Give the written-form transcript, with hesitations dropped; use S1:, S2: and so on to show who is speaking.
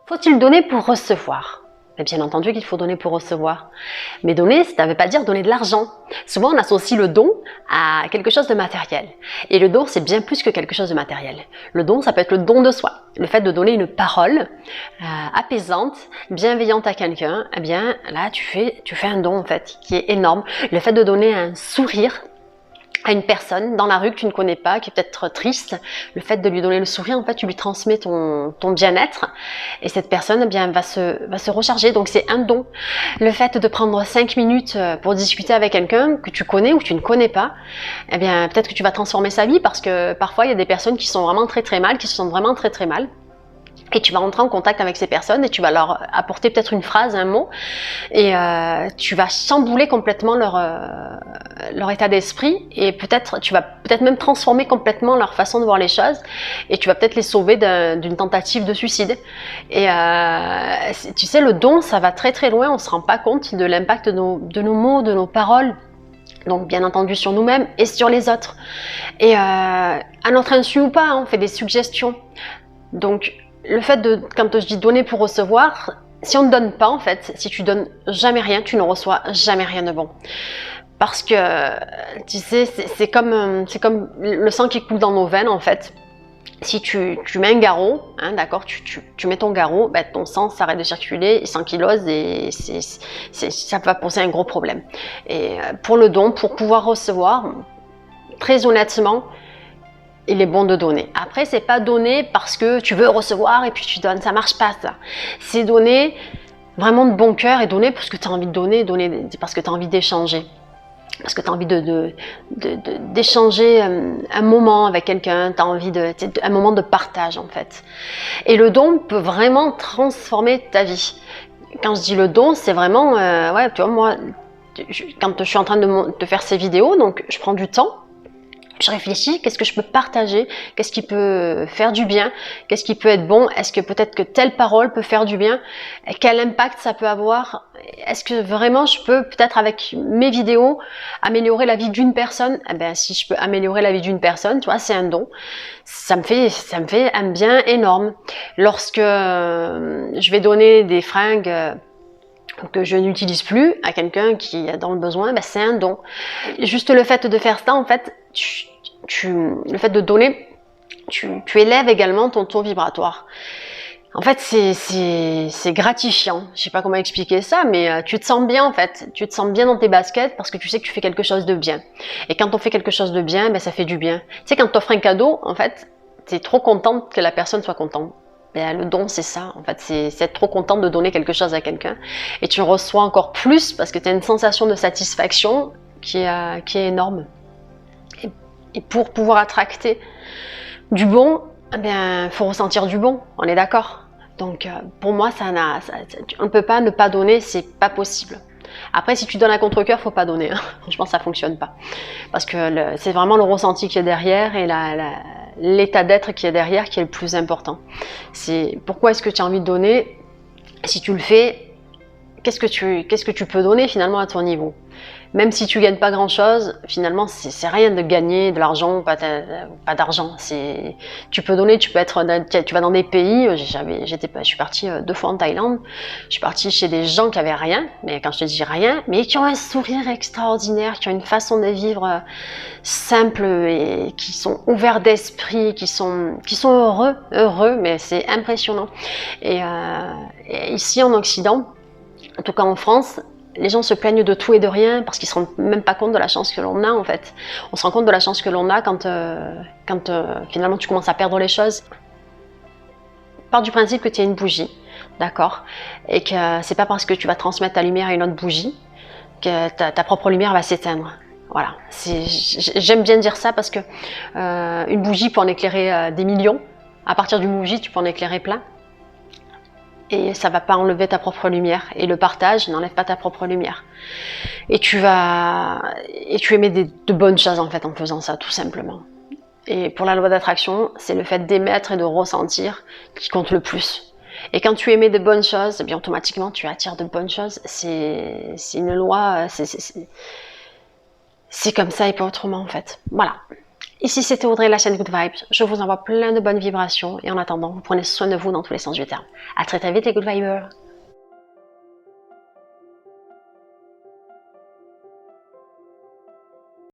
S1: Faut-il donner pour recevoir? Mais bien entendu qu'il faut donner pour recevoir. Mais donner, ça ne veut pas dire donner de l'argent. Souvent, on associe le don à quelque chose de matériel. Et le don, c'est bien plus que quelque chose de matériel. Le don, ça peut être le don de soi. Le fait de donner une parole apaisante, bienveillante à quelqu'un, eh bien, là, tu fais un don, en fait, qui est énorme. Le fait de donner un sourire à une personne dans la rue que tu ne connais pas, qui est peut-être triste, le fait de lui donner le sourire, en fait, tu lui transmets ton bien-être et cette personne, eh bien, va se recharger. Donc, c'est un don. Le fait de prendre 5 minutes pour discuter avec quelqu'un que tu connais ou que tu ne connais pas, eh bien, peut-être que tu vas transformer sa vie parce que parfois, il y a des personnes qui sont vraiment très très mal, qui se sentent vraiment très très mal. Et tu vas rentrer en contact avec ces personnes et tu vas leur apporter peut-être une phrase, un mot, et tu vas chambouler complètement leur état d'esprit et peut-être tu vas peut-être même transformer complètement leur façon de voir les choses et tu vas peut-être les sauver d'une tentative de suicide. Et tu sais, le don, ça va très très loin, on se rend pas compte de l'impact de nos mots, de nos paroles. Donc bien entendu sur nous-mêmes et sur les autres. Et à notre insu ou pas, on fait des suggestions. Donc le fait de, quand je dis donner pour recevoir, si on ne donne pas en fait, si tu donnes jamais rien, tu ne reçois jamais rien de bon. Parce que, tu sais, c'est comme le sang qui coule dans nos veines en fait. Si tu mets un garrot, hein, d'accord, tu mets ton garrot, ben, ton sang s'arrête de circuler, il s'ankylose et ça va poser un gros problème. Et pour le don, pour pouvoir recevoir, très honnêtement, il est bon de donner. Après, c'est pas donner parce que tu veux recevoir et puis tu donnes. Ça marche pas, ça. C'est donner vraiment de bon cœur et donner parce que tu as envie de donner parce que tu as envie d'échanger. Parce que tu as envie d'échanger un moment avec quelqu'un, tu as envie un moment de partage en fait. Et le don peut vraiment transformer ta vie. Quand je dis le don, c'est vraiment, ouais, tu vois, moi, quand je suis en train de faire ces vidéos, donc je prends du temps. Je réfléchis, qu'est-ce que je peux partager, qu'est-ce qui peut faire du bien, qu'est-ce qui peut être bon, est-ce que peut-être que telle parole peut faire du bien, quel impact ça peut avoir, est-ce que vraiment je peux peut-être avec mes vidéos améliorer la vie d'une personne. Eh ben, si je peux améliorer la vie d'une personne, tu vois, c'est un don, ça me fait un bien énorme. Lorsque je vais donner des fringues que je n'utilise plus à quelqu'un qui est dans le besoin, ben c'est un don. Juste le fait de faire ça, en fait, le fait de donner, tu élèves également ton taux vibratoire. En fait, c'est gratifiant. Je sais pas comment expliquer ça, mais tu te sens bien en fait. Tu te sens bien dans tes baskets parce que tu sais que tu fais quelque chose de bien. Et quand on fait quelque chose de bien, ben ça fait du bien. Tu sais, quand tu offres un cadeau, en fait, tu es trop contente que la personne soit contente. Ben, le don, c'est ça, en fait, c'est être trop contente de donner quelque chose à quelqu'un. Et tu reçois encore plus parce que tu as une sensation de satisfaction qui est énorme. Et pour pouvoir attracter du bon, eh bien, faut ressentir du bon, on est d'accord. Donc, pour moi, on ne peut pas ne pas donner, c'est pas possible. Après, si tu donnes à contre-cœur, faut pas donner. Hein. Franchement, ça fonctionne pas. Parce que c'est vraiment le ressenti qui est derrière et l'état d'être qui est derrière qui est le plus important. C'est pourquoi est-ce que tu as envie de donner? Si tu le fais, qu'est-ce que tu peux donner finalement à ton niveau? Même si tu gagnes pas grand-chose, finalement, c'est rien de gagner de l'argent ou pas d'argent. Tu peux donner, tu vas dans des pays. Je suis partie 2 fois en Thaïlande. Je suis partie chez des gens qui avaient rien, mais quand je te dis rien, mais qui ont un sourire extraordinaire, qui ont une façon de vivre simple et qui sont ouverts d'esprit, qui sont heureux, mais c'est impressionnant. Et ici en Occident, en tout cas en France, les gens se plaignent de tout et de rien parce qu'ils ne se rendent même pas compte de la chance que l'on a en fait. On se rend compte de la chance que l'on a quand finalement tu commences à perdre les choses. Pars du principe que tu es une bougie, d'accord? Et que c'est pas parce que tu vas transmettre ta lumière à une autre bougie que ta propre lumière va s'éteindre. Voilà, j'aime bien dire ça parce que une bougie peut en éclairer des millions. À partir d'une bougie, tu peux en éclairer plein. Et ça va pas enlever ta propre lumière. Et le partage n'enlève pas ta propre lumière. Et tu émets de bonnes choses en fait en faisant ça, tout simplement. Et pour la loi d'attraction, c'est le fait d'émettre et de ressentir qui compte le plus. Et quand tu émets de bonnes choses, eh bien automatiquement tu attires de bonnes choses. C'est une loi, c'est comme ça et pas autrement en fait. Voilà. Ici, c'était Audrey, la chaîne Good Vibes. Je vous envoie plein de bonnes vibrations et en attendant, vous prenez soin de vous dans tous les sens du terme. À très très vite les Good Vibers.